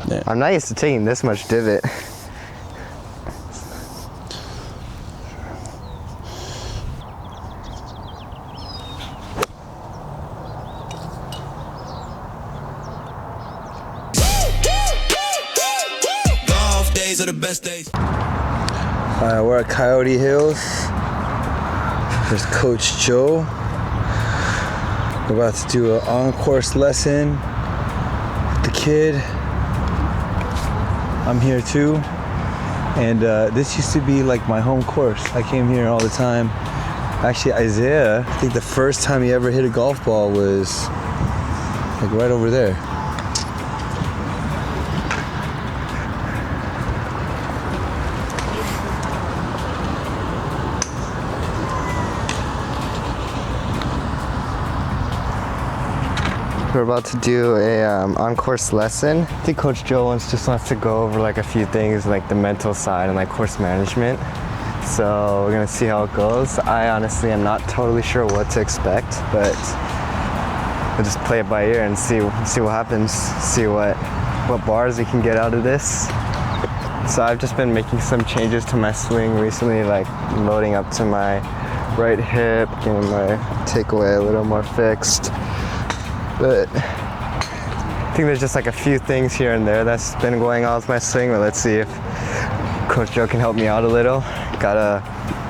Yeah. I'm not used to taking this much divot. Golf days are the best days. We're at Coyote Hills. There's Coach Joe. We're about to do an on-course lesson with the kid. I'm here too. And this used to be like my home course. I came here all the time. Actually, Isaiah, I think the first time he ever hit a golf ball was like right over there. We're about to do a on-course lesson. I think Coach Joe just wants to go over like a few things like the mental side and like course management. So we're gonna see how it goes. I honestly am not totally sure what to expect, but we'll just play it by ear and see what happens. See what bars we can get out of this. So I've just been making some changes to my swing recently, like loading up to my right hip, getting my takeaway a little more fixed. But I think there's just like a few things here and there that's been going on with my swing, but let's see if Coach Joe can help me out a little. Gotta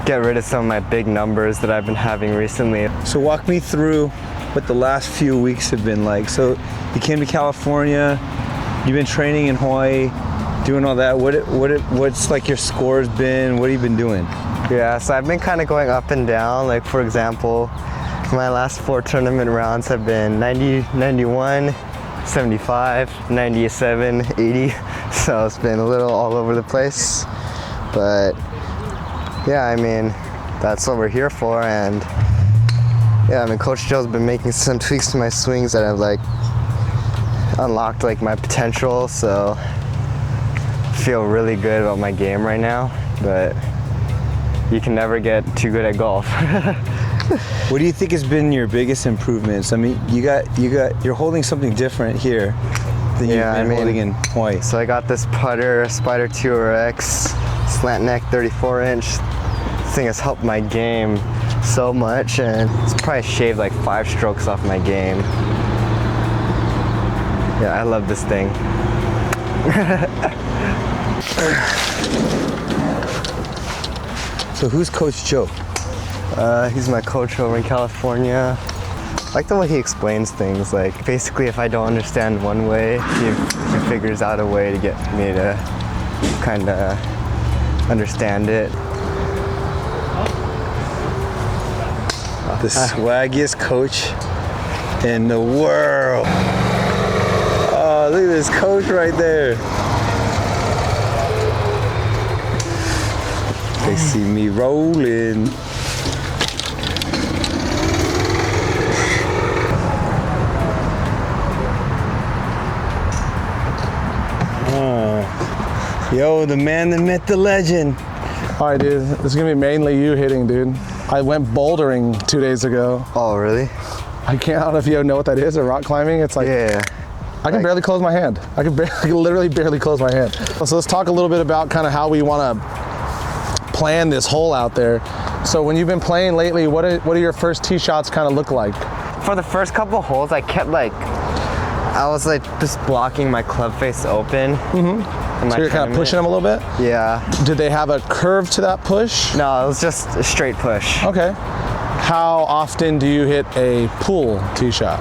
get rid of some of my big numbers that I've been having recently. So walk me through what the last few weeks have been like. So you came to California, you've been training in Hawaii, doing all that. What's like your scores been? What have you been doing? Yeah, so I've been kind of going up and down. Like for example, my last 4 tournament rounds have been 90, 91, 75, 97, 80. So it's been a little all over the place. But yeah, I mean, that's what we're here for. And yeah, I mean, Coach Joe's been making some tweaks to my swings that have like unlocked like my potential. So I feel really good about my game right now, but you can never get too good at golf. What do you think has been your biggest improvements? I mean, you're holding something different here than you've been holding in Hawaii. So I got this putter, Spider 2RX, slant neck 34 inch. This thing has helped my game so much, and it's probably shaved like 5 strokes off my game. Yeah, I love this thing. So who's Coach Joe? He's my coach over in California. I like the way he explains things. Like basically, if I don't understand one way, he figures out a way to get me to kind of understand it. The swaggiest coach in the world. Oh, look at this coach right there. They see me rolling. Yo, the man that met the legend. All right, dude, this is gonna be mainly you hitting, dude. I went bouldering 2 days ago. Oh, really? I don't know if you know what that is, or rock climbing. It's like, Yeah. I can barely close my hand. I can literally barely close my hand. So let's talk a little bit about kind of how we wanna plan this hole out there. So when you've been playing lately, what do your first tee shots kind of look like? For the first couple holes, I was like just blocking my club face open. Mm-hmm. So you're kind of pushing them a little bit? Yeah. Did they have a curve to that push? No, it was just a straight push. Okay. How often do you hit a pull tee shot?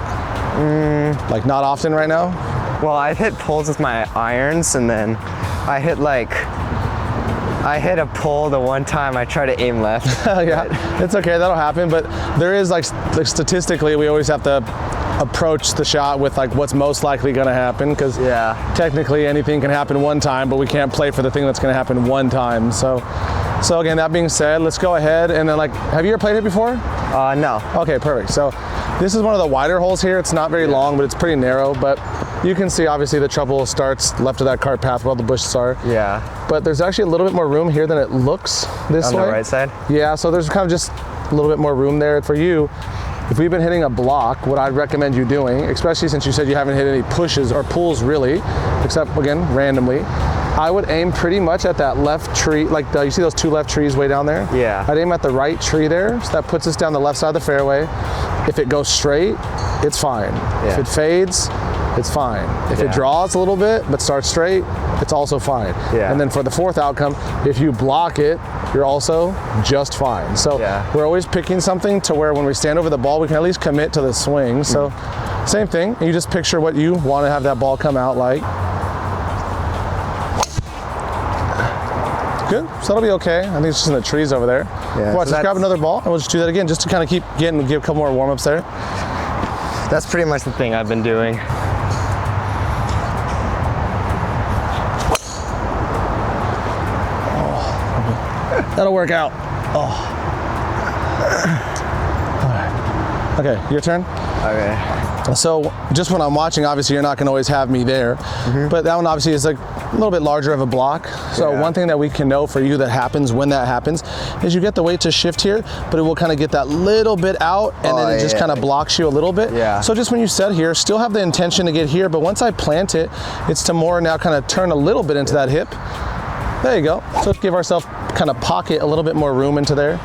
Like not often right now? Well, I hit pulls with my irons, and then I hit a pull the one time I tried to aim left. Yeah, it's okay, that'll happen. But there is like statistically, we always have to approach the shot with like what's most likely going to happen, because technically anything can happen one time, but we can't play for the thing that's going to happen one time. So again, that being said, let's go ahead and then have you ever played it before? No. Okay, perfect. So this is one of the wider holes here. It's not very long, but it's pretty narrow. But you can see obviously the trouble starts left of that cart path where all the bushes are. Yeah. But there's actually a little bit more room here than it looks this way. On the right side? Yeah, so there's kind of just a little bit more room there for you. if we've been hitting a block, what I'd recommend you doing, especially since you said you haven't hit any pushes or pulls really, except again, randomly, I would aim pretty much at that left tree, like you see those 2 left trees way down there? Yeah. I'd aim at the right tree there, so that puts us down the left side of the fairway. If it goes straight, it's fine. Yeah. If it fades, it's fine. If it draws a little bit but starts straight, it's also fine. Yeah. And then for the 4th outcome, if you block it, you're also just fine. So we're always picking something to where when we stand over the ball, we can at least commit to the swing. So same thing, you just picture what you want to have that ball come out like. Good, so that'll be okay. I think it's just in the trees over there. Yeah, Watch, let's grab another ball and we'll just do that again, just to kind of keep getting, give a couple more warm-ups there. That's pretty much the thing I've been doing. That'll work out. Oh. All right. Okay, your turn. Okay. So just when I'm watching, obviously you're not going to always have me there, but that one obviously is like a little bit larger of a block. So one thing that we can know for you that happens when that happens is you get the weight to shift here, but it will kind of get that little bit out and then it just kind of blocks you a little bit. Yeah. So just when you set here, still have the intention to get here, but once I plant it, it's to more now kind of turn a little bit into that hip. There you go. So let's give ourselves kind of pocket a little bit more room into there.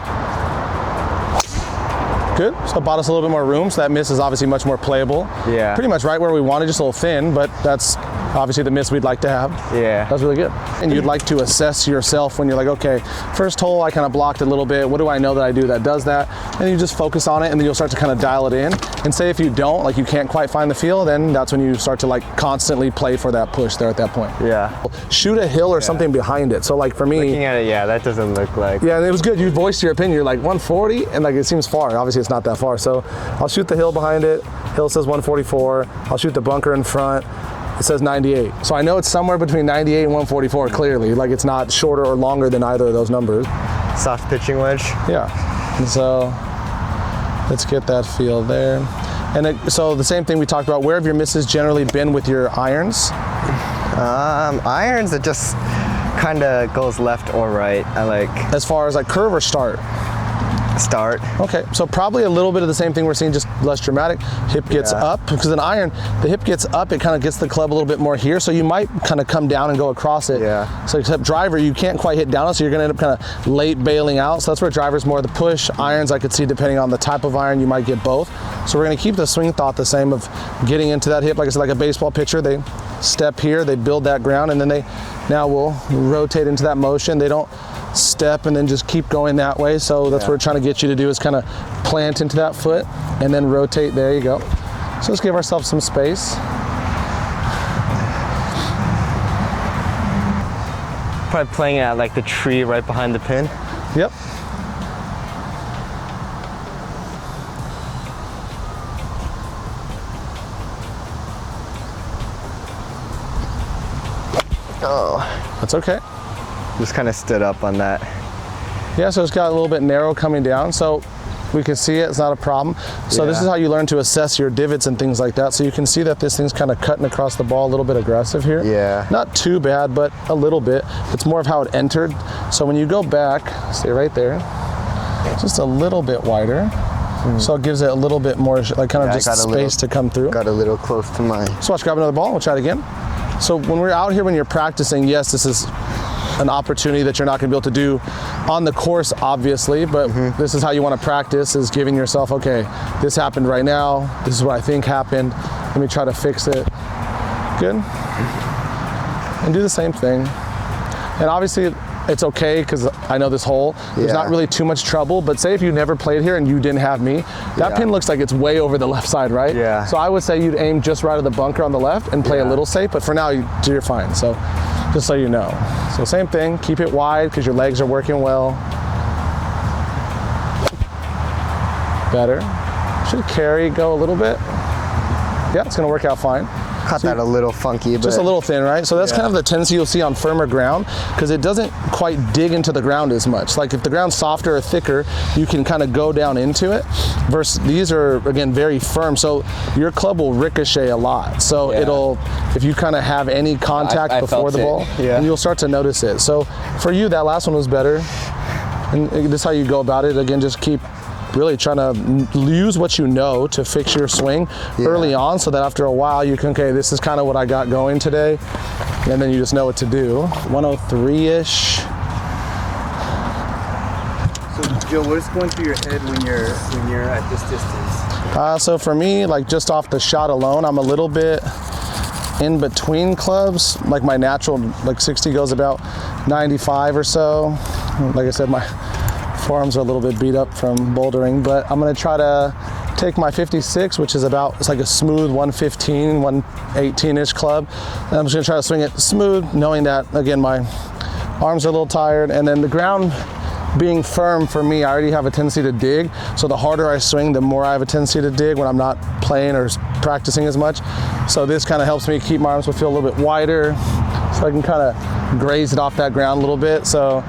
Good, so it bought us a little bit more room, so that miss is obviously much more playable. Yeah. Pretty much right where we wanted, just a little thin, but that's obviously the miss we'd like to have. Yeah. That's really good. And you'd like to assess yourself when you're like, okay, first hole I kind of blocked a little bit, what do I know that I do that does that? And you just focus on it and then you'll start to kind of dial it in. And say if you don't, like you can't quite find the feel, then that's when you start to like constantly play for that push there at that point. Yeah. Shoot a hill or something behind it. So like for me, Looking at it, yeah, that doesn't look like. yeah, it was good. You voiced your opinion. You're like 140, and like it seems far. Obviously, it's not that far. So I'll shoot the hill behind it. Hill says 144. I'll shoot the bunker in front. It says 98. So I know it's somewhere between 98 and 144. Clearly, like it's not shorter or longer than either of those numbers. Soft pitching wedge. Yeah. And so let's get that feel there. And so the same thing we talked about. Where have your misses generally been with your irons? Irons, it just kind of goes left or right. I like As far as like curve or start? start. Okay, so probably a little bit of the same thing we're seeing, just less dramatic. Hip gets up, because an iron, the hip gets up, it kind of gets the club a little bit more here, so you might kind of come down and go across it. Yeah. So except driver, you can't quite hit down it, so you're gonna end up kind of late bailing out. So that's where driver's more the push. Irons, I could see depending on the type of iron, you might get both. So we're gonna keep the swing thought the same of getting into that hip. Like I said, like a baseball pitcher, they step here, they build that ground, and then they now will rotate into that motion. They don't step and then just keep going that way. So that's what we're trying to get you to do, is kind of plant into that foot and then rotate. There you go. So let's give ourselves some space. Probably playing it at like the tree right behind the pin. Yep. Oh. That's okay. Just kind of stood up on that. Yeah, so it's got a little bit narrow coming down, so we can see it, it's not a problem. So this is how you learn to assess your divots and things like that. So you can see that this thing's kind of cutting across the ball a little bit aggressive here. Yeah. Not too bad, but a little bit. It's more of how it entered. So when you go back, stay right there, just a little bit wider. So it gives it a little bit more, like kind of just space to come through. Got a little close to mine. So watch, grab another ball, we'll try it again. So when we're out here, when you're practicing, yes, this is an opportunity that you're not going to be able to do on the course, obviously, but this is how you want to practice, is giving yourself, okay, this happened right now, this is what I think happened, let me try to fix it. Good. And do the same thing. And obviously, it's okay, because I know this hole, there's not really too much trouble, but say if you never played here and you didn't have me, that pin looks like it's way over the left side, right? Yeah. So I would say you'd aim just right of the bunker on the left and play a little safe, but for now, you're fine. So just so you know. So same thing, keep it wide because your legs are working well. Better. Should carry go a little bit. Yeah, it's gonna work out fine. Caught that a little funky, but just a little thin, right? So that's kind of the tendency you'll see on firmer ground, because it doesn't quite dig into the ground as much. Like if the ground's softer or thicker, you can kind of go down into it, versus these are, again, very firm. So your club will ricochet a lot. So it'll, if you kind of have any contact before the ball, and you'll start to notice it. So for you, that last one was better. And this is how you go about it. Again, just keep really trying to use what you know to fix your swing early on, so that after a while you can, okay, this is kind of what I got going today, and then you just know what to do. 103-ish. So Joe, what is going through your head when you're at this distance? So for me, like just off the shot alone, I'm a little bit in between clubs. Like my natural, like 60 goes about 95 or so. Like I said, my forearms are a little bit beat up from bouldering, but I'm gonna try to take my 56, which is about, it's like a smooth 115, 118-ish club. And I'm just gonna try to swing it smooth, knowing that, again, my arms are a little tired, and then the ground being firm for me, I already have a tendency to dig. So the harder I swing, the more I have a tendency to dig when I'm not playing or practicing as much. So this kind of helps me keep my arms to feel a little bit wider, so I can kind of graze it off that ground a little bit. So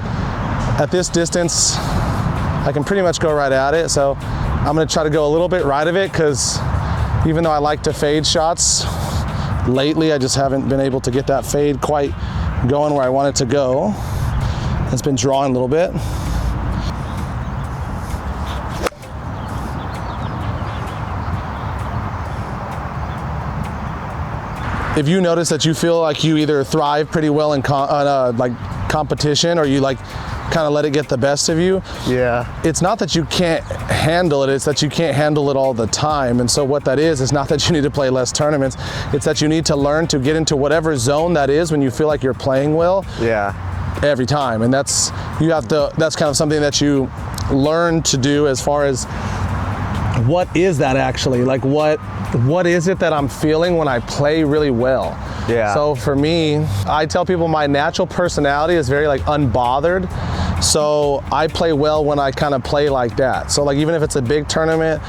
at this distance, I can pretty much go right at it. So I'm gonna try to go a little bit right of it, because even though I like to fade shots, lately I just haven't been able to get that fade quite going where I want it to go. It's been drawing a little bit. If you notice that you feel like you either thrive pretty well in like competition, or you like kind of let it get the best of you, it's not that you can't handle it, it's that you can't handle it all the time. And so what that is not that you need to play less tournaments, it's that you need to learn to get into whatever zone that is when you feel like you're playing well every time. And that's kind of something that you learn to do, as far as what is that actually, like what is it that I'm feeling when I play really well. So for me, I tell people my natural personality is very like unbothered. So I play well when I kind of play like that. So like even if it's a big tournament,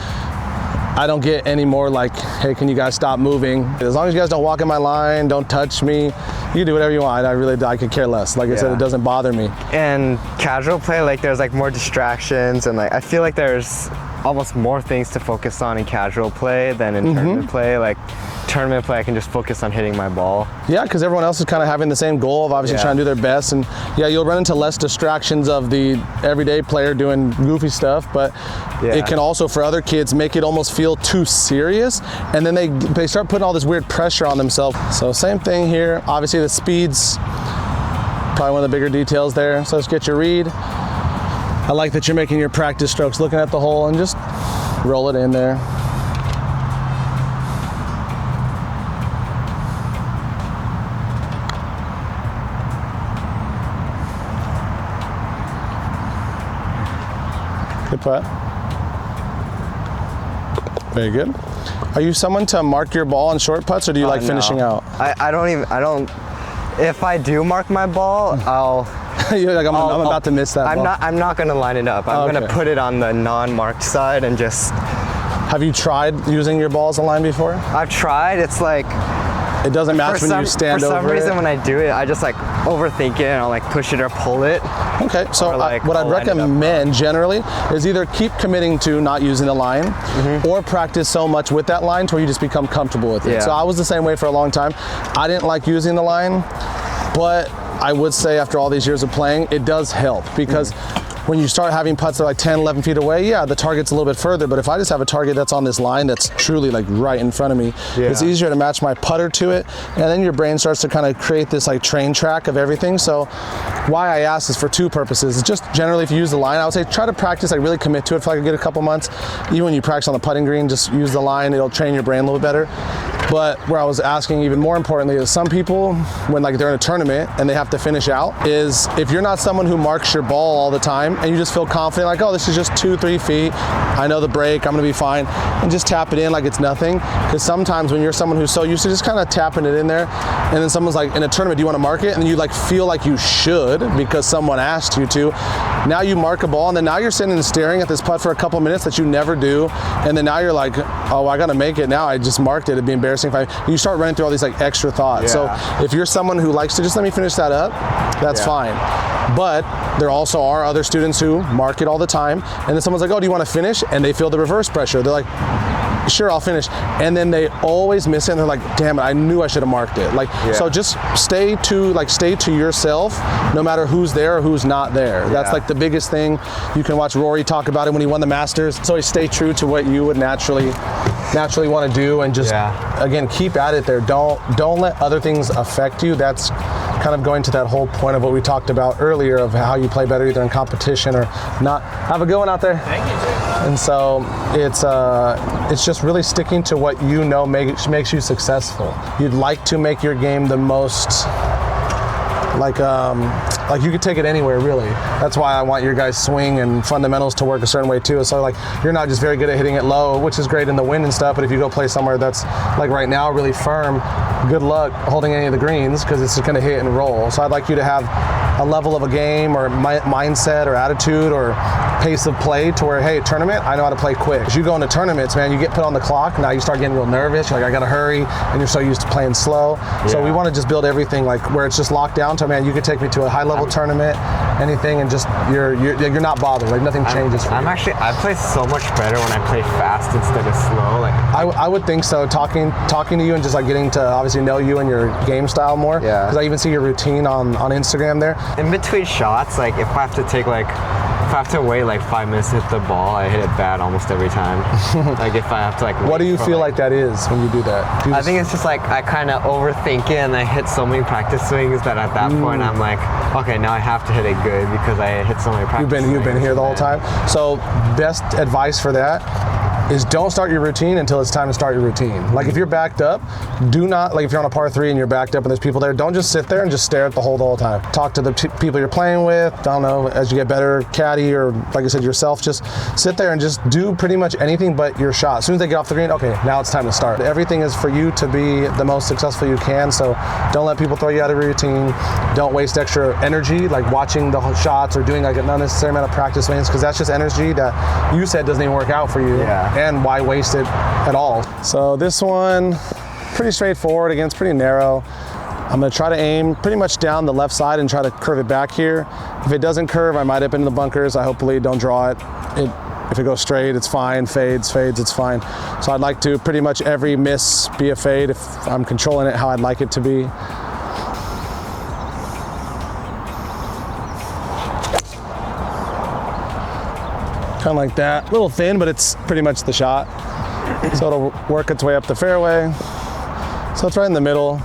I don't get any more like, hey, can you guys stop moving? As long as you guys don't walk in my line, don't touch me, you can do whatever you want. I could care less. Like I said, it doesn't bother me. And casual play, like there's like more distractions, and like I feel like there's almost more things to focus on in casual play than in tournament play. Like tournament play, I can just focus on hitting my ball. Yeah, because everyone else is kind of having the same goal of obviously trying to do their best, and you'll run into less distractions of the everyday player doing goofy stuff, but it can also, for other kids, make it almost feel too serious, and then they start putting all this weird pressure on themselves. So same thing here. Obviously the speed's probably one of the bigger details there. So let's get your read. I like that you're making your practice strokes looking at the hole, and just roll it in there. Good putt. Very good. Are you someone to mark your ball on short putts, or do you like finishing out? I don't. If I do mark my ball, You're like, I'm about to miss that ball. I'm not gonna line it up. I'm gonna put it on the non-marked side and just. Have you tried using your ball as a line before? I've tried. It's like, it doesn't match when you stand over it. For some reason, when I do it, I just like overthink it, and I'll like push it or pull it. Okay, so what I'd recommend generally is either keep committing to not using the line, or practice so much with that line to where you just become comfortable with it. So I was the same way for a long time. I didn't like using the line, but I would say after all these years of playing, it does help, because when you start having putts that are like 10, 11 feet away, the target's a little bit further, but if I just have a target that's on this line that's truly like right in front of me, it's easier to match my putter to it, and then your brain starts to kind of create this like train track of everything. So why I ask is for two purposes. It's just generally, if you use the line, I would say try to practice, like really commit to it for like a good couple months. Even when you practice on the putting green, just use the line, it'll train your brain a little bit better. But where I was asking even more importantly is, some people, when like they're in a tournament and they have to finish out, is if you're not someone who marks your ball all the time and you just feel confident, like, oh, this is just 2-3 feet, I know the break, I'm gonna be fine, and just tap it in like it's nothing. Because sometimes when you're someone who's so used to just kind of tapping it in there, and then someone's like, in a tournament, do you want to mark it? And you like feel like you should because someone asked you to. Now you mark a ball, and then now you're sitting and staring at this putt for a couple minutes that you never do, and then now you're like, oh, I gotta make it now, I just marked it, it'd be embarrassing if you start running through all these like extra thoughts. So if you're someone who likes to just let me finish that up, that's fine. But there also are other students who mark it all the time, and then someone's like, oh, do you want to finish? And they feel the reverse pressure. They're like, sure, I'll finish. And then they always miss it and they're like, damn it, I knew I should have marked it. Like, so just stay to yourself, no matter who's there or who's not there. That's like the biggest thing. You can watch Rory talk about it when he won the Masters. So always stay true to what you would naturally want to do, and just again, keep at it there. Don't let other things affect you. That's kind of going to that whole point of what we talked about earlier of how you play better either in competition or not. Have a good one out there. Thank you. And so it's just really sticking to what you know makes you successful. You'd like to make your game the most like you could take it anywhere, really. That's why I want your guys' swing and fundamentals to work a certain way too. So like, you're not just very good at hitting it low, which is great in the wind and stuff, but if you go play somewhere that's like right now really firm, good luck holding any of the greens because it's just going to hit and roll. So I'd like you to have a level of a game or mindset or attitude or pace of play to where, hey, tournament, I know how to play quick. As you go into tournaments, man, you get put on the clock, now you start getting real nervous, you're like, I gotta hurry, and you're so used to playing slow. So we want to just build everything like where it's just locked down to, man, you could take me to a high level tournament, anything, and just you're not bothered, like nothing changes for you. I play so much better when I play fast instead of slow. Like I would think so, talking to you and just like getting to obviously know you and your game style more. Yeah. Because I even see your routine on Instagram there. In between shots, like if I have to wait like 5 minutes to hit the ball, I hit it bad almost every time. Like if I have to like what do you feel like that is when you do that? I think it's just like I kind of overthink it and I hit so many practice swings that at that point I'm like, okay, now I have to hit it good because I hit so many practice swings. You've been here the whole time. So best advice for that is don't start your routine until it's time to start your routine. Like if you're backed up, do not, like if you're on a par 3 and you're backed up and there's people there, don't just sit there and just stare at the hole the whole time. Talk to the people you're playing with, I don't know, as you get better, caddy or like I said, yourself, just sit there and just do pretty much anything but your shot. As soon as they get off the green, okay, now it's time to start. Everything is for you to be the most successful you can, so don't let people throw you out of your routine. Don't waste extra energy, like watching the shots or doing like an unnecessary amount of practice swings, because that's just energy that you said doesn't even work out for you. And why waste it at all? So this one, pretty straightforward. Again, it's pretty narrow. I'm gonna try to aim pretty much down the left side and try to curve it back here. If it doesn't curve, I might up into the bunkers. I hopefully don't draw it. If it goes straight, it's fine. Fades, it's fine. So I'd like to pretty much every miss be a fade if I'm controlling it how I'd like it to be. Kind of like that, a little thin, but it's pretty much the shot. So it'll work its way up the fairway. So it's right in the middle,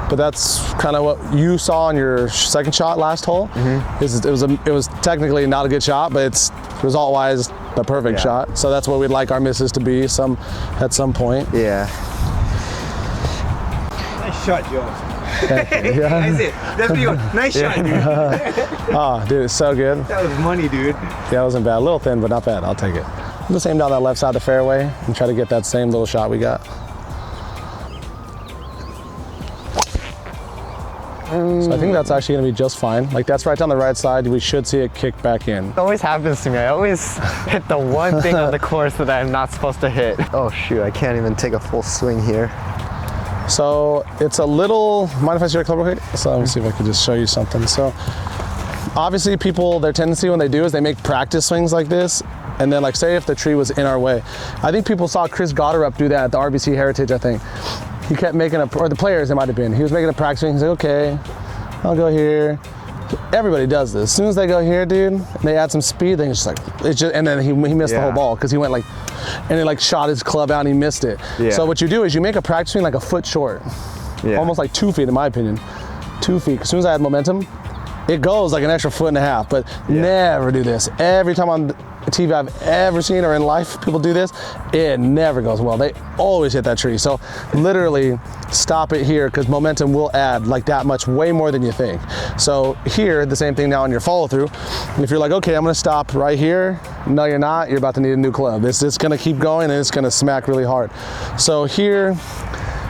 but that's kind of what you saw on your second shot last hole. It was technically not a good shot, but it's result-wise the perfect shot. So that's what we'd like our misses to be at some point. Yeah. Nice shot, Joe. Nice shot, dude. Oh, dude, it's so good. That was money, dude. Yeah, it wasn't bad. A little thin, but not bad. I'll take it. Just aim down that left side of the fairway and try to get that same little shot we got. So I think that's actually going to be just fine. Like that's right down the right side. We should see it kick back in. It always happens to me. I always hit the one thing on the course that I'm not supposed to hit. Oh shoot, I can't even take a full swing here. So it's a little, mind if I see your club real quick? So let me see if I can just show you something. So obviously people, their tendency when they do is they make practice swings like this. And then like say if the tree was in our way. I think people saw Chris Gotterup do that at the RBC Heritage, I think. He kept making or the players it might have been. He was making a practice swing, he's like, okay, I'll go here. Everybody does this. As soon as they go here, dude, and they add some speed, then it's just, and then he missed the whole ball because he went like, and he like shot his club out and he missed it. So what you do is you make a practice swing like a foot short, almost like 2 feet in my opinion, 2 feet. As soon as I add momentum, it goes like an extra foot and a half, but never do this. Every time on TV I've ever seen or in life people do this, it never goes well. They always hit that tree. So literally stop it here because momentum will add like that much, way more than you think. So here, the same thing now on your follow through. And if you're like, okay, I'm gonna stop right here. No, you're not. You're about to need a new club. It's gonna keep going and it's gonna smack really hard. So here,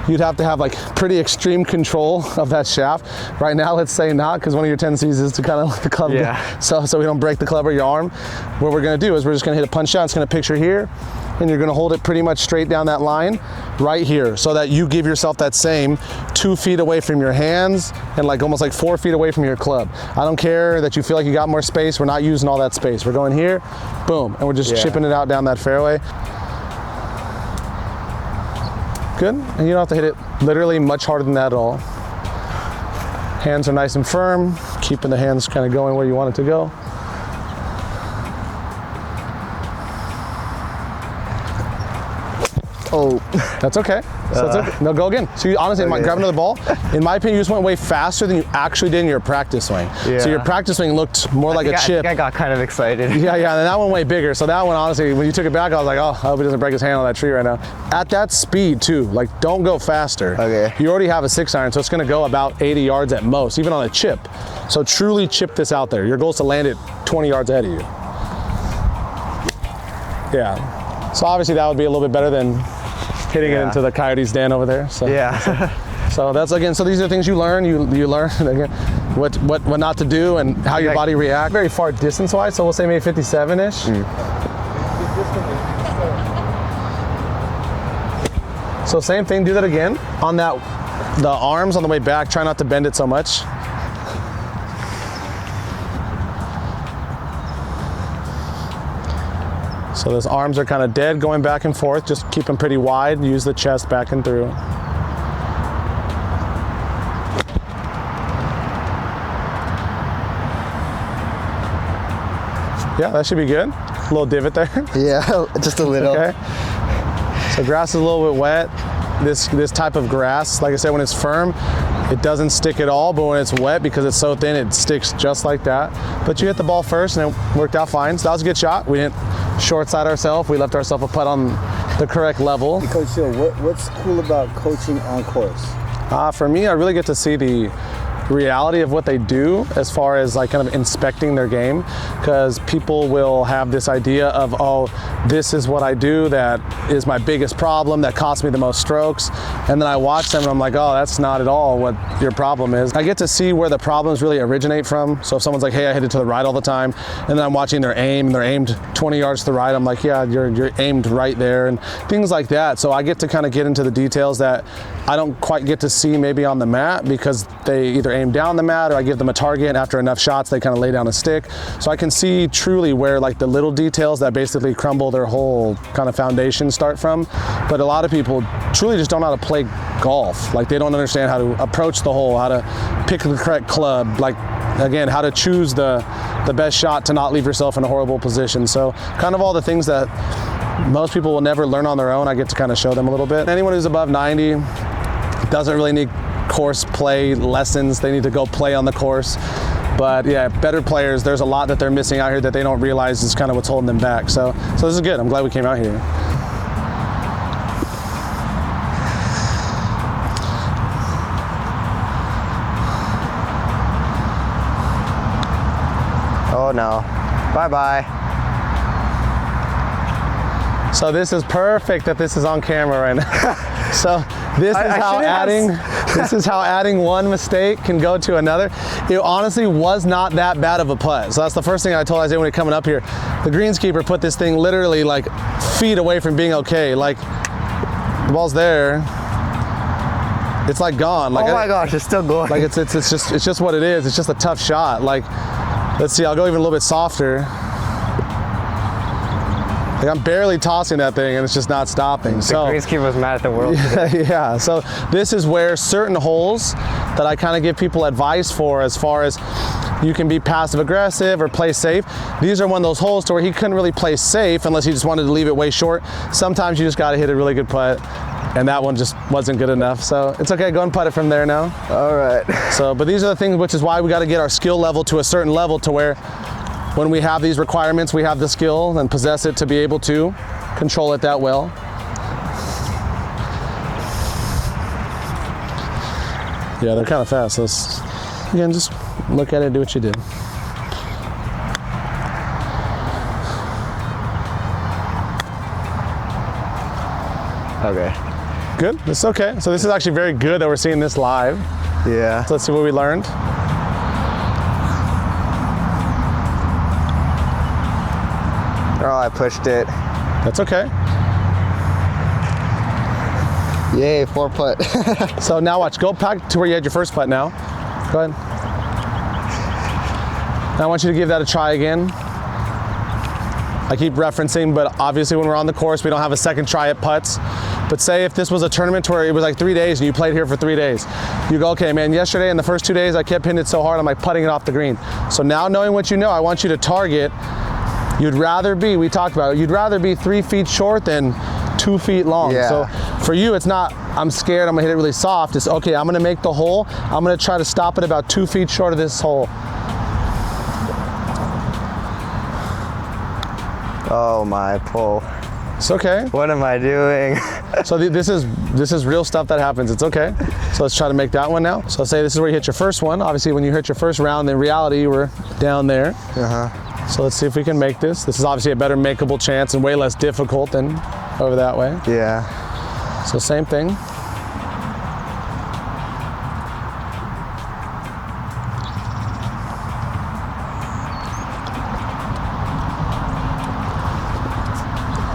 you'd have to have like pretty extreme control of that shaft. Right now, let's say not, because one of your tendencies is to kind of let the club so we don't break the club or your arm. What we're gonna do is we're just gonna hit a punch shot. It's gonna picture here, and you're gonna hold it pretty much straight down that line right here, so that you give yourself that same 2 feet away from your hands and like almost like 4 feet away from your club. I don't care that you feel like you got more space. We're not using all that space. We're going here, boom, and we're just chipping it out down that fairway. Good. And you don't have to hit it literally much harder than that at all. Hands are nice and firm, keeping the hands kind of going where you want it to go. Oh. That's okay. So that's okay. No, go again. So you honestly, grab another ball. In my opinion, you just went way faster than you actually did in your practice swing. Yeah. So your practice swing looked more like a chip. I think I got kind of excited. Yeah, and that one way bigger. So that one, honestly, when you took it back, I was like, oh, I hope he doesn't break his hand on that tree right now. At that speed too, like don't go faster. Okay. You already have a 6-iron, so it's gonna go about 80 yards at most, even on a chip. So truly chip this out there. Your goal is to land it 20 yards ahead of you. Yeah. So obviously that would be a little bit better than hitting it into the Coyote's den over there. So Yeah. so that's again. So these are things you learn. You learn again what not to do and how your body reacts. Very far distance wise. So we'll say maybe 57-ish. So same thing. Do that again on the arms on the way back. Try not to bend it so much. So those arms are kind of dead, going back and forth. Just keep them pretty wide. Use the chest back and through. Yeah, that should be good. A little divot there. Yeah, just a little. Okay. So grass is a little bit wet. This type of grass, like I said, when it's firm, it doesn't stick at all, but when it's wet, because it's so thin, it sticks just like that. But you hit the ball first and it worked out fine. So that was a good shot. We didn't short side ourselves. We left ourselves a putt on the correct level. Hey, Coach Hill, what's cool about coaching on course? For me, I really get to see the reality of what they do as far as like kind of inspecting their game, because people will have this idea of, oh, this is what I do that is my biggest problem, that costs me the most strokes, and then I watch them and I'm like, oh, that's not at all what your problem is. I get to see where the problems really originate from. So if someone's like, hey, I hit it to the right all the time, and then I'm watching their aim and they're aimed 20 yards to the right, I'm like, yeah, you're aimed right there, and things like that. So I get to kind of get into the details that I don't quite get to see maybe on the mat, because they either aim down the mat or I give them a target, and after enough shots they kind of lay down a stick. So I can see truly where like the little details that basically crumble their whole kind of foundation start from. But a lot of people truly just don't know how to play golf. Like they don't understand how to approach the hole, how to pick the correct club, like again, how to choose the best shot to not leave yourself in a horrible position. So kind of all the things that most people will never learn on their own, I get to kind of show them a little bit. Anyone who's above 90 doesn't really need course play lessons. They need to go play on the course. But yeah, better players, there's a lot that they're missing out here that they don't realize is kind of what's holding them back. So this is good. I'm glad we came out here. Oh no. Bye-bye. So this is perfect that this is on camera right now. So this is how adding one mistake can go to another. It honestly was not that bad of a putt. So that's the first thing I told Isaiah when he coming up here. The greenskeeper put this thing literally like feet away from being okay. Like the ball's there. It's like gone. Like, oh my gosh, it's still going. Like it's just what it is. It's just a tough shot. Like, let's see, I'll go even a little bit softer. Like I'm barely tossing that thing and it's just not stopping. The greenskeeper was mad at the world. Yeah, so this is where certain holes that I kind of give people advice for, as far as you can be passive aggressive or play safe. These are one of those holes to where he couldn't really play safe unless he just wanted to leave it way short. Sometimes you just got to hit a really good putt, and that one just wasn't good enough. So it's okay, go and putt it from there now. All right. So, but these are the things, which is why we got to get our skill level to a certain level to where when we have these requirements, we have the skill and possess it to be able to control it that well. Yeah, they're kind of fast. So again, just look at it, do what you did. Okay. Good, it's okay. So this is actually very good that we're seeing this live. Yeah. So let's see what we learned. Oh, I pushed it. That's okay. Yay, 4 putt. So now watch, go back to where you had your first putt now. Go ahead. Now I want you to give that a try again. I keep referencing, but obviously when we're on the course, we don't have a second try at putts. But say if this was a tournament where it was like 3 days and you played here for 3 days, you go, okay, man, yesterday and the first 2 days I kept hitting it so hard, I'm like putting it off the green. So now knowing what you know, I want you to target, you'd rather be, we talked about it, you'd rather be 3 feet short than 2 feet long. Yeah. So for you, it's not, I'm scared, I'm gonna hit it really soft. It's okay, I'm gonna make the hole, I'm gonna try to stop it about 2 feet short of this hole. Oh my pull. It's okay. What am I doing? So this is real stuff that happens. It's okay. So let's try to make that one now. So say this is where you hit your first one. Obviously, when you hit your first round, in reality, you were down there. So let's see if we can make this. This is obviously a better makeable chance and way less difficult than over that way. Yeah. So same thing.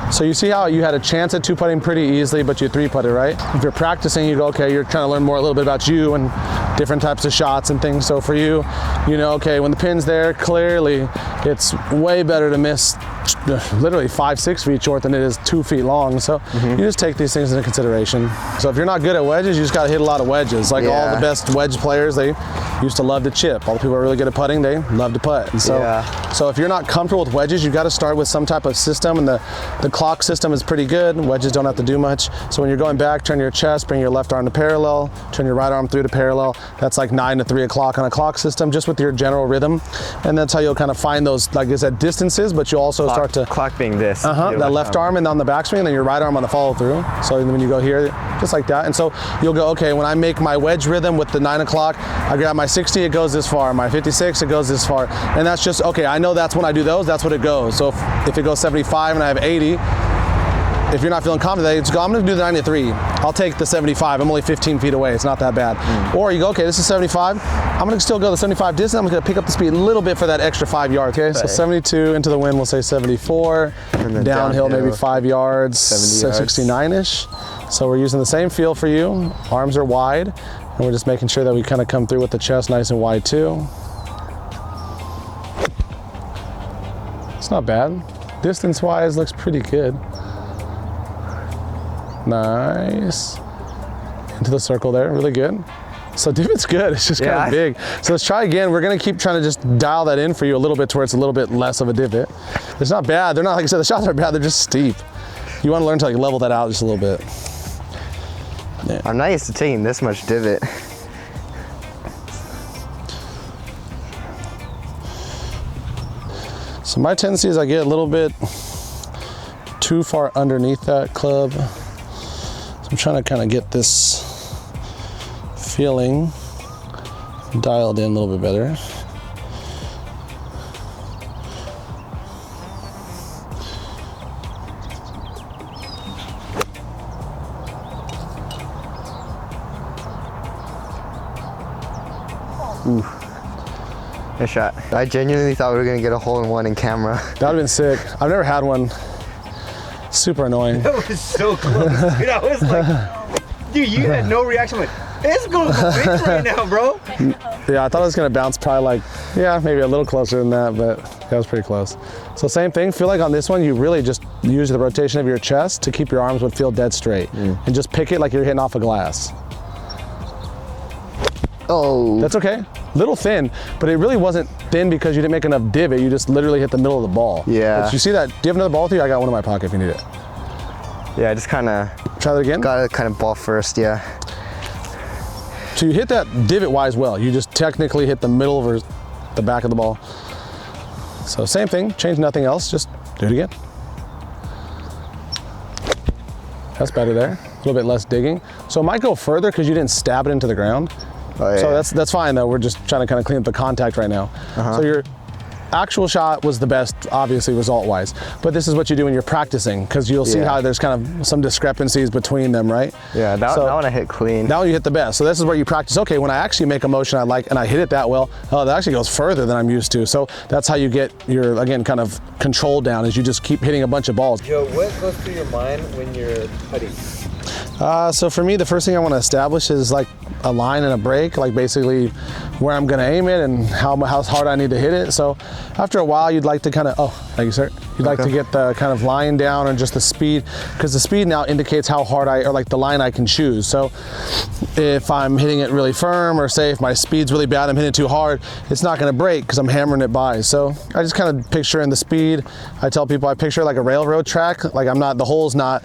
So you see how you had a chance at 2-putting pretty easily, but you 3-putted, right? If you're practicing, you go, okay, you're trying to learn more a little bit about you and different types of shots and things. So for you, you know, okay, when the pin's there, clearly it's way better to miss literally 5-6 feet short than it is 2 feet long. So you just take these things into consideration. So if you're not good at wedges, you just got to hit a lot of wedges. Like all the best wedge players, they used to love to chip. All the people who are really good at putting, they love to putt. And so, so if you're not comfortable with wedges, you've got to start with some type of system, and the clock system is pretty good. Wedges don't have to do much. So when you're going back, turn your chest, bring your left arm to parallel, turn your right arm through to parallel. That's like 9 to 3 o'clock on a clock system, just with your general rhythm. And that's how you'll kind of find those, like I said, distances, but you'll also start to... Clock being this. That left arm and on the backswing, and then your right arm on the follow through. So when you go here, just like that. And so you'll go, okay, when I make my wedge rhythm with the 9 o'clock, I grab my 60, it goes this far. My 56, it goes this far. And that's just, okay, I know that's when I do those, that's what it goes. So if it goes 75 and I have 80, if you're not feeling confident, just go, I'm gonna do the 93. I'll take the 75, I'm only 15 feet away, it's not that bad. Or you go, okay, this is 75, I'm gonna still go the 75 distance, I'm gonna pick up the speed a little bit for that extra 5 yards. Okay, so 72 into the wind, we'll say 74, and then downhill maybe 5 yards, 69-ish. So we're using the same feel for you, arms are wide, and we're just making sure that we kind of come through with the chest nice and wide too. It's not bad. Distance-wise, looks pretty good. Nice. Into the circle there, really good. So divot's good, it's just kind of big. So let's try again. We're gonna keep trying to just dial that in for you a little bit to where it's a little bit less of a divot. It's not bad, they're not, like I said, the shots aren't bad, they're just steep. You wanna learn to like level that out just a little bit. Yeah. I'm not used to taking this much divot. So my tendency is I get a little bit too far underneath that club. So I'm trying to kind of get this feeling dialed in a little bit better. Ooh. Nice shot. I genuinely thought we were gonna get a hole-in-one in camera. That would've been sick. I've never had one. Super annoying. That was so close. Dude, I was like, dude, you had no reaction. I'm like, it's going to go big right now, bro. Yeah, I thought it was gonna bounce probably like, yeah, maybe a little closer than that, but that was pretty close. So same thing, feel like on this one, you really just use the rotation of your chest to keep your arms would feel dead straight. And just pick it like you're hitting off a glass. Oh. That's okay. Little thin, but it really wasn't thin because you didn't make enough divot. You just literally hit the middle of the ball. Yeah. But you see that? Do you have another ball with you? I got one in my pocket if you need it. Yeah, I just kind of... Try that again? Got to kind of ball first, yeah. So you hit that divot-wise well. You just technically hit the middle or the back of the ball. So same thing, change nothing else, just do it again. That's better there. A little bit less digging. So it might go further because you didn't stab it into the ground. Oh, yeah. So that's fine though. We're just trying to kind of clean up the contact right now. So your actual shot was the best, obviously result-wise. But this is what you do when you're practicing, because you'll see how there's kind of some discrepancies between them, right? Yeah, that one I hit clean. That one you hit the best. So this is where you practice. Okay, when I actually make a motion I like and I hit it that well, oh, that actually goes further than I'm used to. So that's how you get your, again, kind of control down, is you just keep hitting a bunch of balls. Joe, what goes through your mind when you're putting? So for me, the first thing I want to establish is like a line and a break, like basically where I'm gonna aim it and how hard I need to hit it. So after a while, you'd like to kind of, oh, thank you, sir. You'd like to get the kind of line down and just the speed, because the speed now indicates how hard or like the line I can choose. So if I'm hitting it really firm, or say if my speed's really bad, I'm hitting it too hard, it's not gonna break because I'm hammering it by. So I just kind of picture in the speed. I tell people I picture like a railroad track. Like the hole's not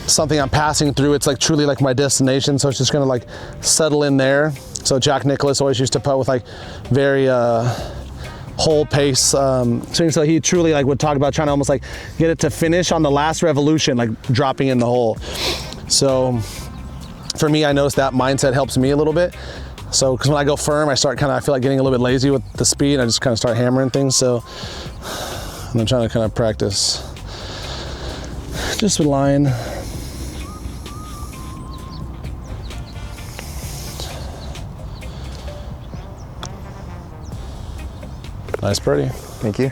something I'm passing through. It's like truly like my destination. So it's just gonna like settle in there. So Jack Nicklaus always used to putt with like very hole pace swing. So he truly like would talk about trying to almost like get it to finish on the last revolution, like dropping in the hole. So for me, I noticed that mindset helps me a little bit. So because when I go firm, I feel like getting a little bit lazy with the speed. I just kind of start hammering things. So I'm trying to kind of practice just with line. Nice birdie. Thank you.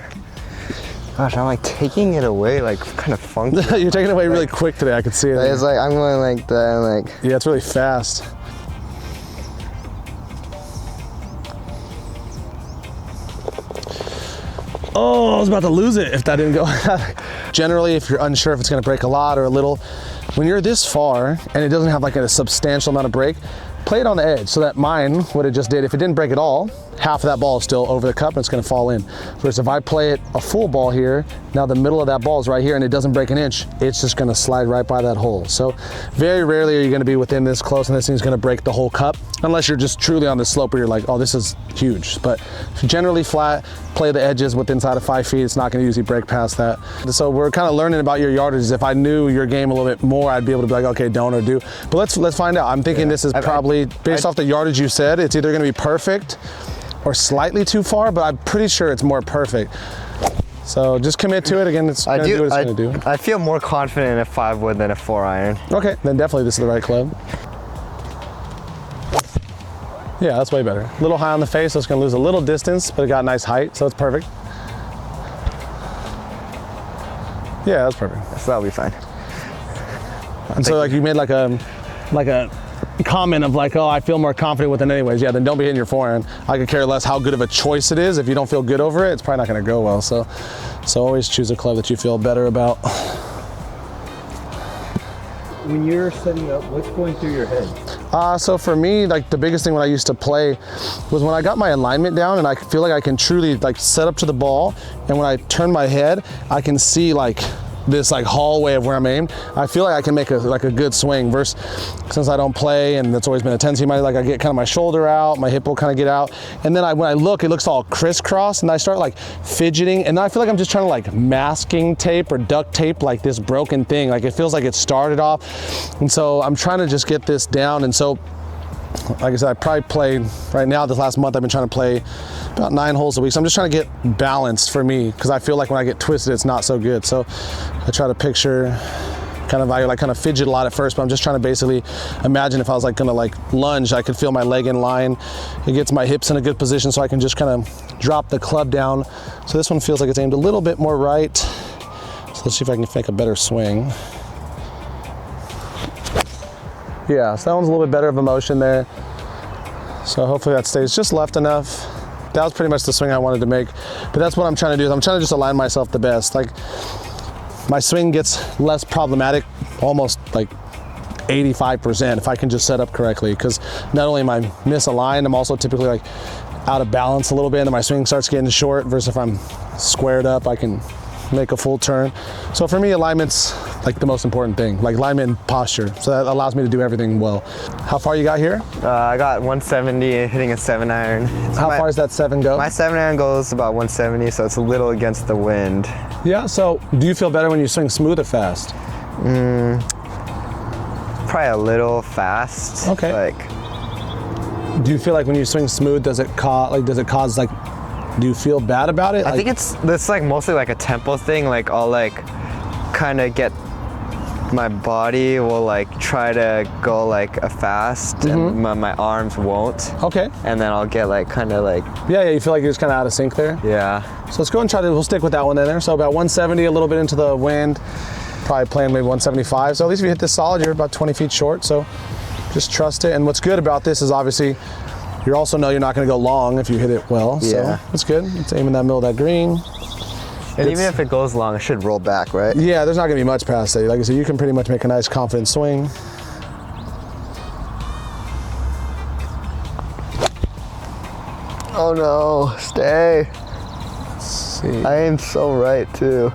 Gosh, I'm like taking it away like kind of funky. You're taking it away really quick today. I could see it. It's like I'm going like that, like. Yeah, it's really fast. Oh, I was about to lose it if that didn't go. Generally, if you're unsure if it's going to break a lot or a little, when you're this far and it doesn't have like a substantial amount of break, play it on the edge. So that mine, what it just did, if it didn't break at all, half of that ball is still over the cup and it's going to fall in. Whereas if I play it a full ball here, now the middle of that ball is right here and it doesn't break an inch, it's just going to slide right by that hole. So very rarely are you going to be within this close and this thing's going to break the whole cup, unless you're just truly on the slope where you're like, oh, this is huge. But generally flat, play the edges with inside of 5 feet. It's not going to usually break past that. So we're kind of learning about your yardage. If I knew your game a little bit more, I'd be able to be like, okay, don't or do. But let's find out. I'm thinking this is probably, based off the yardage you said, it's either going to be perfect or slightly too far, but I'm pretty sure it's more perfect. So just commit to it. Again, it's going to do what it's going to do. I feel more confident in a 5-wood than a 4-iron. Okay, then definitely this is the right club. Yeah, that's way better. A little high on the face, so it's going to lose a little distance, but it got nice height, so it's perfect. Yeah, that's perfect. So that'll be fine. And so like you made like a comment of like, oh, I feel more confident with it anyways. Yeah, then don't be hitting your forehand. I could care less how good of a choice it is. If you don't feel good over it, it's probably not going to go well. So always choose a club that you feel better about. When you're setting up, what's going through your head? So for me, like the biggest thing when I used to play was when I got my alignment down and I feel like I can truly like set up to the ball, and when I turn my head, I can see like this like hallway of where I'm aimed. I feel like I can make a good swing. Versus since I don't play, and that's always been a tendency of mine, like I get kind of my shoulder out, my hip will kind of get out, and then when I look, it looks all crisscross, and I start like fidgeting, and I feel like I'm just trying to like masking tape or duct tape like this broken thing. Like it feels like it started off, and so I'm trying to just get this down. And so like I said, I probably played right now, this last month I've been trying to play about 9 holes a week. So I'm just trying to get balanced for me, because I feel like when I get twisted, it's not so good. So I try to picture I kind of fidget a lot at first, but I'm just trying to basically imagine if I was like gonna like lunge, I could feel my leg in line. It gets my hips in a good position so I can just kind of drop the club down. So this one feels like it's aimed a little bit more right. So let's see if I can make a better swing. Yeah, so that one's a little bit better of a motion there. So hopefully that stays just left enough. That was pretty much the swing I wanted to make. But that's what I'm trying to do, is I'm trying to just align myself the best. Like my swing gets less problematic, almost like 85% if I can just set up correctly. Because not only am I misaligned, I'm also typically like out of balance a little bit, and my swing starts getting short, versus if I'm squared up, I can make a full turn. So for me, alignment's like the most important thing, like alignment and posture. So that allows me to do everything well. How far you got here? I got 170 hitting a 7-iron. So How far does that 7 go? My 7-iron goes about 170, so it's a little against the wind. Yeah, so do you feel better when you swing smooth or fast? Probably a little fast. Okay. Like, do you feel like when you swing smooth, do you feel bad about it? I think it's like mostly like a tempo thing. Like I'll like kind of get, my body will like try to go like a fast, and my arms won't. Okay. And then I'll get like kind of like. Yeah, you feel like you're just kind of out of sync there? Yeah. So let's go and we'll stick with that one in there. So about 170, a little bit into the wind, probably playing maybe 175. So at least if you hit this solid, you're about 20 feet short. So just trust it. And what's good about this is obviously you also know you're not going to go long if you hit it well. Yeah. So it's good. It's aiming that middle of that green. And even if it goes long, it should roll back, right? Yeah, there's not going to be much past that. Like I said, you can pretty much make a nice confident swing. Oh no, stay. Let's see. I aim so right too.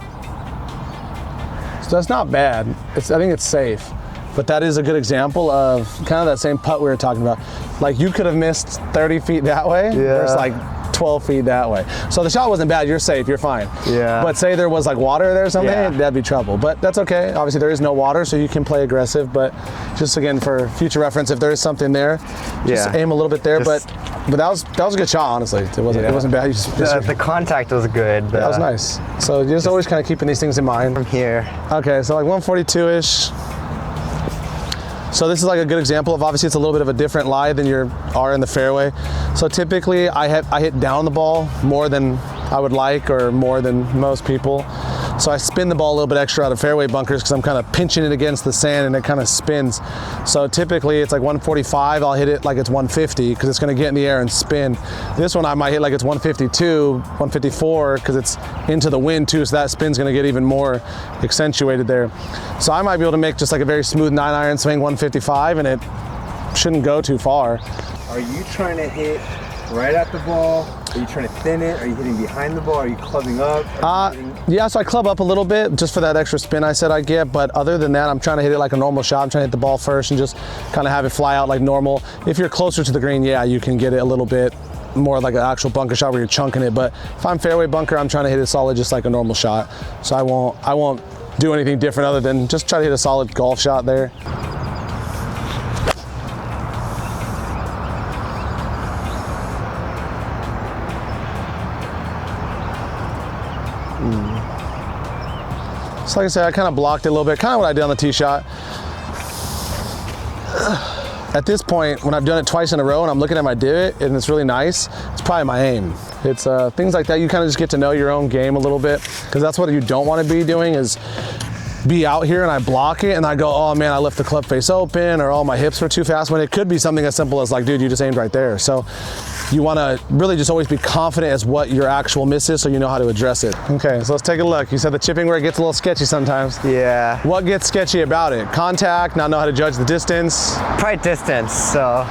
So that's not bad. I think it's safe. But that is a good example of kind of that same putt we were talking about. Like you could have missed 30 feet that way versus like 12 feet that way. So the shot wasn't bad, you're safe, you're fine. Yeah. But say there was like water there or something, that'd be trouble. But that's okay. Obviously there is no water, so you can play aggressive, but just again for future reference, if there is something there, just aim a little bit there. But that was a good shot, honestly. It wasn't bad. You just The contact was good. that was nice. So you're just always kind of keeping these things in mind. From here. Okay, so like 142-ish. So this is like a good example of, obviously it's a little bit of a different lie than you are in the fairway. So typically I hit down the ball more than I would like or more than most people. So I spin the ball a little bit extra out of fairway bunkers because I'm kind of pinching it against the sand and it kind of spins. So typically it's like 145, I'll hit it like it's 150 because it's going to get in the air and spin. This one I might hit like it's 152, 154 because it's into the wind too, so that spin's going to get even more accentuated there. So I might be able to make just like a very smooth 9-iron swing 155 and it shouldn't go too far. Are you trying to hit right at the ball? Are you trying to thin it? Are you hitting behind the ball? Are you clubbing up? Yeah, so I club up a little bit just for that extra spin I said I'd get, but other than that, I'm trying to hit it like a normal shot. I'm trying to hit the ball first and just kind of have it fly out like normal. If you're closer to the green, yeah, you can get it a little bit more like an actual bunker shot where you're chunking it, but if I'm fairway bunker, I'm trying to hit it solid just like a normal shot. So I won't do anything different other than just try to hit a solid golf shot there. So like I said, I kind of blocked it a little bit, kind of what I did on the tee shot. At this point, when I've done it twice in a row and I'm looking at my divot and it's really nice, it's probably my aim. It's things like that, you kind of just get to know your own game a little bit, because that's what you don't want to be doing is be out here and I block it and I go, oh man, I left the club face open, or oh, my hips were too fast, when it could be something as simple as like, dude, you just aimed right there. So you want to really just always be confident as what your actual miss is so you know how to address it. Okay, so let's take a look. You said the chipping where it gets a little sketchy sometimes. Yeah. What gets sketchy about it? Contact, not know how to judge the distance? Probably distance, so.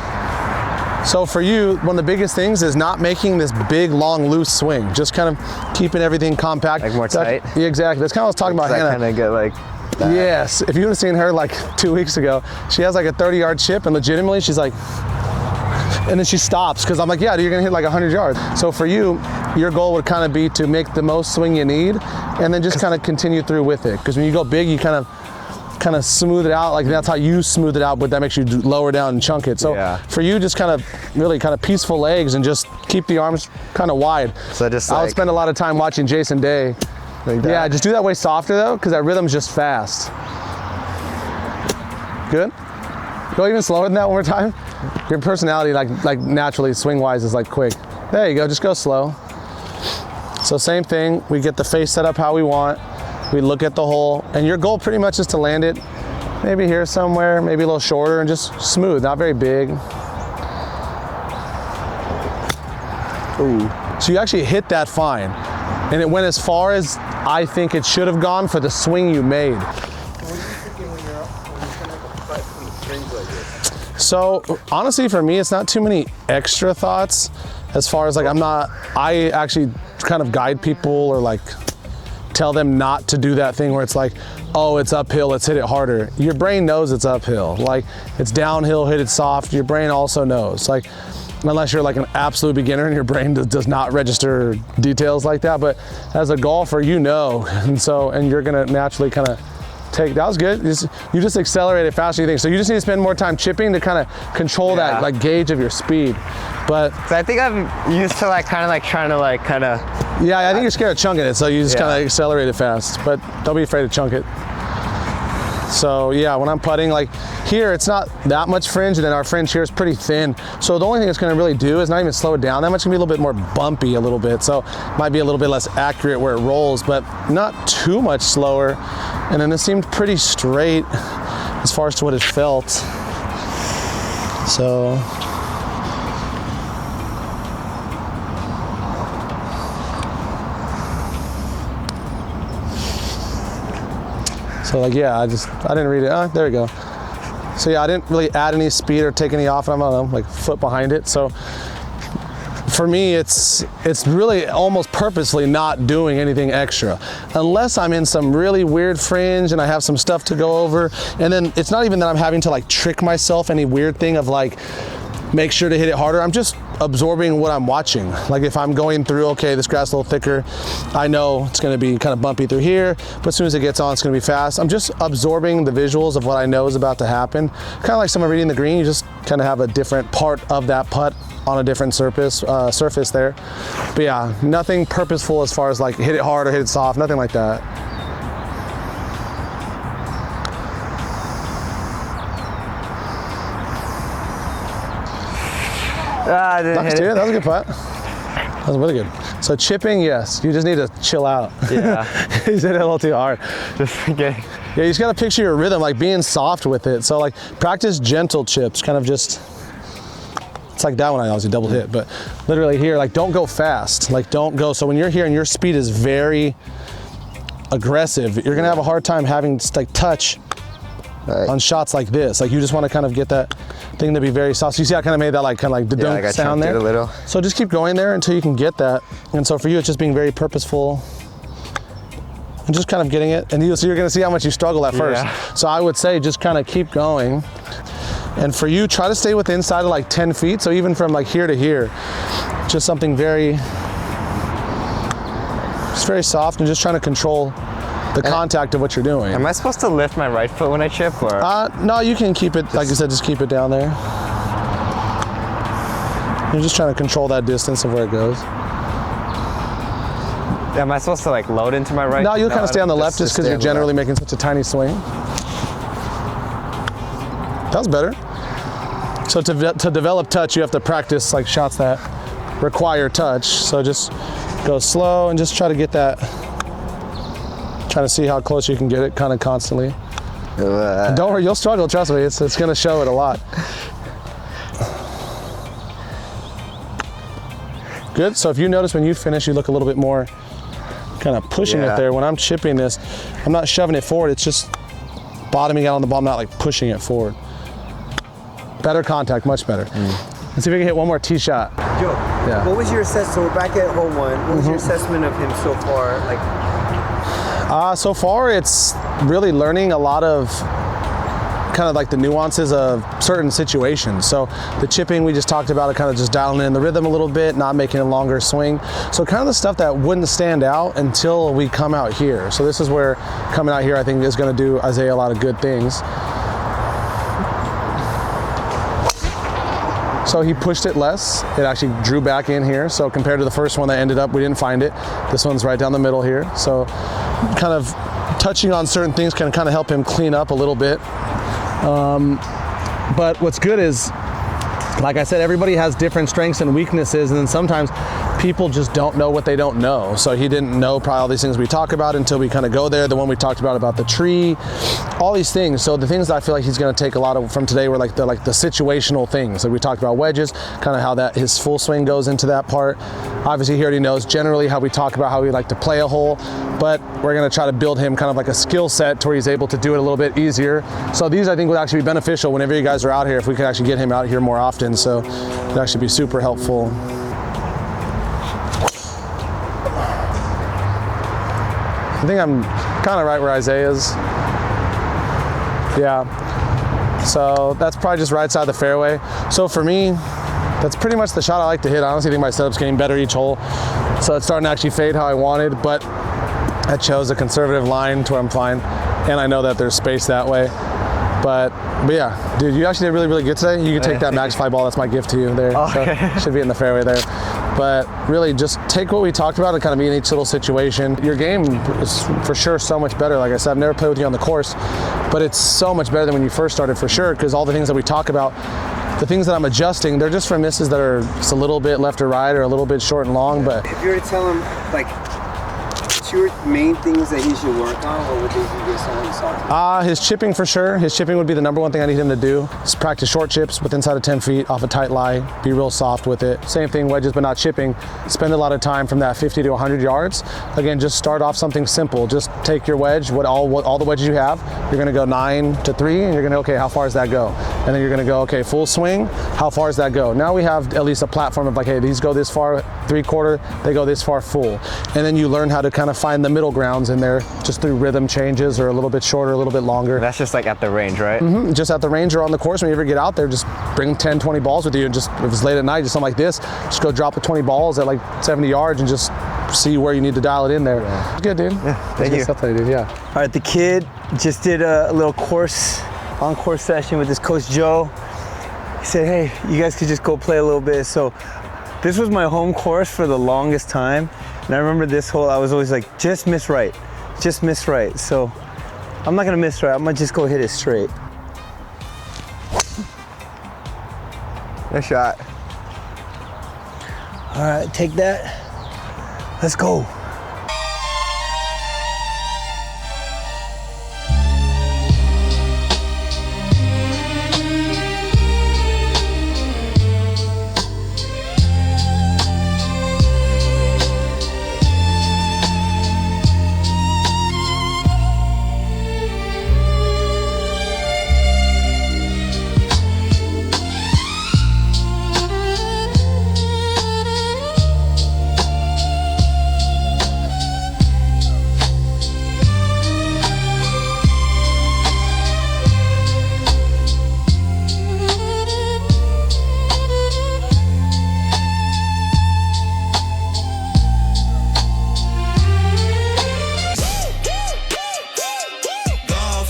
So for you, one of the biggest things is not making this big, long, loose swing. Just kind of keeping everything compact. Like more tight? Yeah, exactly. That's kind of what I was talking about Hannah. Kind of get like that. Yes, if you would have seen her like 2 weeks ago, she has like a 30-yard chip and legitimately she's like, and then she stops because I'm like, yeah, dude, you're gonna hit like 100 yards. So for you, your goal would kind of be to make the most swing you need and then just kind of continue through with it. Because when you go big, you kind of smooth it out. Like that's how you smooth it out, but that makes you lower down and chunk it. So for you, just kind of really kind of peaceful legs and just keep the arms kind of wide. So just I would spend a lot of time watching Jason Day. Like that. Yeah, just do that way softer though, because that rhythm's just fast. Good. Go even slower than that one more time. Your personality, like naturally swing-wise, is like quick. There you go. Just go slow. So same thing. We get the face set up how we want. We look at the hole, and your goal pretty much is to land it maybe here somewhere, maybe a little shorter, and just smooth, not very big. Ooh. So you actually hit that fine, and it went as far as I think it should have gone for the swing you made. So honestly, for me, it's not too many extra thoughts as far as like I actually kind of guide people or like tell them not to do that thing where it's like, oh, it's uphill, let's hit it harder. Your brain knows it's uphill. Like it's downhill, hit it soft. Your brain also knows. Like unless you're like an absolute beginner and your brain does not register details like that. But as a golfer, you know, and you're gonna naturally kind of that was good. You just accelerate it faster than you think. So you just need to spend more time chipping to kind of control that like gauge of your speed. But so I think I'm used to like kind of yeah, I think you're scared of chunking it, so you just kind of accelerate it fast. But don't be afraid to chunk it. So yeah, when I'm putting, like here, it's not that much fringe, and then our fringe here is pretty thin. So the only thing it's gonna really do is not even slow it down that much. It's gonna be a little bit more bumpy a little bit. So it might be a little bit less accurate where it rolls, but not too much slower. And then this seemed pretty straight as far as to what it felt. So like, yeah, I didn't read it. Oh, there we go. So yeah, I didn't really add any speed or take any off. I'm like foot behind it. So for me, it's really almost purposely not doing anything extra, unless I'm in some really weird fringe and I have some stuff to go over. And then it's not even that I'm having to like trick myself any weird thing of like, make sure to hit it harder. I'm just absorbing what I'm watching. Like if I'm going through, okay, this grass is a little thicker, I know it's gonna be kind of bumpy through here, but as soon as it gets on, it's gonna be fast. I'm just absorbing the visuals of what I know is about to happen. Kind of like someone reading the green, you just kind of have a different part of that putt on a different surface there. But yeah, nothing purposeful as far as like hit it hard or hit it soft, nothing like that. I didn't hit it. That was a good putt. That was really good. So chipping, yes, you just need to chill out. Yeah. He's hit it a little too hard. Just getting. Yeah, you just gotta picture your rhythm, like being soft with it. So like practice gentle chips, kind of just, it's like that one I obviously double hit, but literally here, like don't go fast, like don't go. So when you're here and your speed is very aggressive, you're gonna have a hard time having like touch on shots like this. Like you just wanna kind of get that thing to be very soft. So you see I kind of made that like kind of like the dunk sound there. A little. So just keep going there until you can get that. And so for you, it's just being very purposeful and just kind of getting it. And so you're gonna see how much you struggle at first. Yeah. So I would say just kind of keep going. And for you, try to stay with inside of like 10 feet. So even from like here to here, just something very soft and just trying to control the contact of what you're doing. Am I supposed to lift my right foot when I chip, or? No, you can keep it, like I said, just keep it down there. You're just trying to control that distance of where it goes. Am I supposed to like load into my right? No, you'll kind of stay on the left just because you're generally making such a tiny swing. That was better. So to develop touch, you have to practice like shots that require touch. So just go slow and just try to get that. Try to see how close you can get it, kind of constantly. Don't worry, you'll struggle. Trust me, it's going to show it a lot. Good. So if you notice when you finish, you look a little bit more kind of pushing it there. When I'm chipping this, I'm not shoving it forward. It's just bottoming out on the ball, not like pushing it forward. Better contact, much better. Let's see if we can hit one more tee shot. Joe, what was your assessment? So we're back at hole one. What was your assessment of him so far? Like, so far, it's really learning a lot of kind of like the nuances of certain situations. So the chipping we just talked about, it kind of just dialing in the rhythm a little bit, not making a longer swing. So kind of the stuff that wouldn't stand out until we come out here. So this is where coming out here, I think, is going to do Isaiah a lot of good things. So he pushed it less. It actually drew back in here. So compared to the first one that ended up, we didn't find it. This one's right down the middle here. So kind of touching on certain things can kind of help him clean up a little bit. But what's good is, like I said, everybody has different strengths and weaknesses, and then sometimes people just don't know what they don't know. So he didn't know probably all these things we talk about until we kind of go there. The one we talked about the tree, all these things. So the things that I feel like he's going to take a lot of from today were like the situational things. Like we talked about wedges, kind of how that his full swing goes into that part. Obviously, he already knows generally how we talk about how we like to play a hole, but we're going to try to build him kind of like a skill set to where he's able to do it a little bit easier. So these, I think, would actually be beneficial whenever you guys are out here, if we could actually get him out here more often. So it'd actually be super helpful. I think I'm kind of right where Isaiah is. Yeah. So that's probably just right side of the fairway. So for me, that's pretty much the shot I like to hit. I honestly think my setup's getting better each hole. So it's starting to actually fade how I wanted, but I chose a conservative line to where I'm fine. And I know that there's space that way. But yeah, dude, you actually did really, really good today. You can take that max fly ball. That's my gift to you there. Okay. So should be in the fairway there. But really just take what we talked about and kind of be in each little situation. Your game is for sure so much better. Like I said, I've never played with you on the course, but it's so much better than when you first started for sure, because all the things that we talk about, the things that I'm adjusting, they're just from misses that are just a little bit left or right or a little bit short and long. But if you were to tell him, like, two main things that he should work on? What would they be based on what you saw? His chipping for sure. His chipping would be the number one thing I need him to do. Just practice short chips with inside of 10 feet off a tight lie. Be real soft with it. Same thing, wedges but not chipping. Spend a lot of time from that 50 to 100 yards. Again, just start off something simple. Just take your wedge, all the wedges you have. You're gonna go 9 to 3, and you're gonna, okay, how far does that go? And then you're gonna go, okay, full swing. How far does that go? Now we have at least a platform of like, hey, these go this far, 3/4, they go this far full. And then you learn how to kind of find the middle grounds in there just through rhythm changes, or a little bit shorter, a little bit longer. That's just like at the range, right? Just at the range or on the course. When you ever get out there, just bring 10, 20 balls with you, and just, if it's late at night, just something like this, just go drop the 20 balls at like 70 yards and just see where you need to dial it in there. Yeah. Good, dude. Yeah, thank you. Stuff that I did, yeah. All right, the kid just did a little on-course session with his coach Joe. He said, hey, you guys could just go play a little bit. So this was my home course for the longest time. And I remember this hole, I was always like, just miss right. Just miss right. So I'm not gonna miss right, I'm gonna just go hit it straight. Nice shot. All right, take that. Let's go.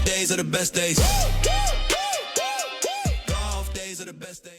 Days are the best days. Golf days are the best days.